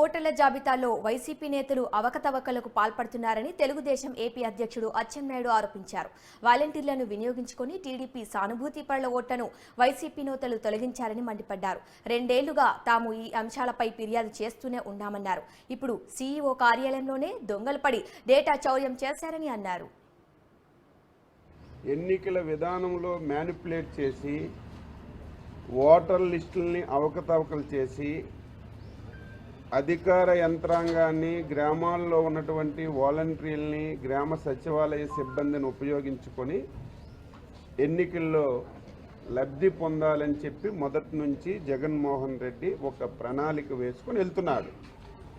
ఓటర్ల జాబితాలో వైసీపీ నేతలు అవకతవకలకు పాల్పడుతున్నారని తెలుగుదేశం ఏపీ అధ్యక్షుడు అచ్చెన్నాయుడు ఆరోపించారు. వాలంటీర్లను వినియోగించుకుని టీడీపీ సానుభూతి పరుల ఓట్లను వైసీపీ నేతలు తొలగించారని మండిపడ్డారు. 2 ఏళ్లుగా తాము ఈ అంశాలపై ఫిర్యాదు చేస్తూనే ఉన్నామన్నారు. ఇప్పుడు సీఈఓ కార్యాలయంలోనే దొంగలు పడి డేటా చౌర్యం చేశారని అన్నారు. ఎన్నికల విధానంలో మ్యానిపులేట్ చేసి ఓటర్ లిస్టుల్ని అవకతవకలు చేసి అధికార యంత్రాంగాన్ని, గ్రామాల్లో ఉన్నటువంటి వాలంటీర్లని, గ్రామ సచివాలయ సిబ్బందిని ఉపయోగించుకొని ఎన్నికల్లో లబ్ధి పొందాలని చెప్పి మొదటి నుంచి జగన్మోహన్ రెడ్డి ఒక ప్రణాళిక వేసుకొని వెళ్తున్నాడు.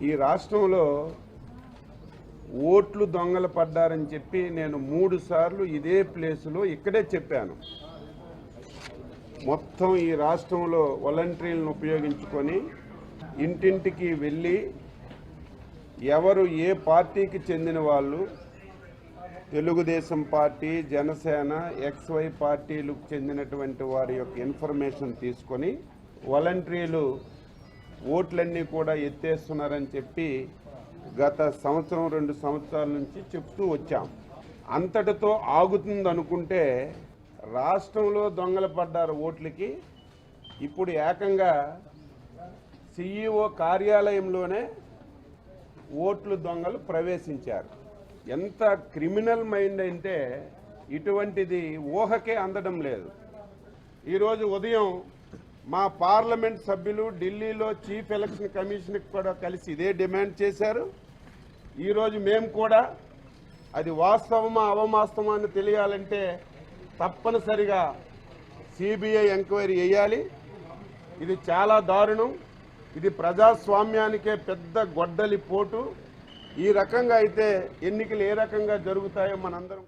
ఈ రాష్ట్రంలో ఓట్లు దొంగలు పడ్డారని చెప్పి నేను 3 సార్లు ఇదే ప్లేసులో ఇక్కడే చెప్పాను. మొత్తం ఈ రాష్ట్రంలో వాలంటీర్లను ఉపయోగించుకొని ఇంటింటికి వెళ్ళి ఎవరు ఏ పార్టీకి చెందిన వాళ్ళు, తెలుగుదేశం పార్టీ, జనసేన, XY పార్టీలకు చెందినటువంటి వారి యొక్క ఇన్ఫర్మేషన్ తీసుకొని వాలంటీర్లు ఓట్లన్నీ కూడా ఎత్తేస్తున్నారని చెప్పి గత సంవత్సరం 2 సంవత్సరాల నుంచి చెప్తూ వచ్చాం. అంతటితో ఆగుతుందనుకుంటే రాష్ట్రంలో దొంగలు పడ్డారు ఓట్లకి. ఇప్పుడు ఏకంగా సీఈఓ కార్యాలయంలోనే ఓట్లు దొంగలు ప్రవేశించారు. ఎంత క్రిమినల్ మైండ్ అంటే ఇటువంటిది ఊహకే అందడం లేదు. ఈరోజు ఉదయం మా పార్లమెంట్ సభ్యులు ఢిల్లీలో చీఫ్ ఎలక్షన్ కమిషన్కి కూడా కలిసి ఇదే డిమాండ్ చేశారు. ఈరోజు మేము కూడా అది వాస్తవమా అవవాస్తవమా అని తెలియాలంటే తప్పనిసరిగా సిబిఐ ఎంక్వైరీ చేయాలి. ఇది చాలా దారుణం. ఇది ప్రజాస్వామ్యానికే పెద్ద గొడ్డలి పోటు. ఈ రకంగా అయితే ఎన్నికలు ఏ రకంగా జరుగుతాయో మనందరం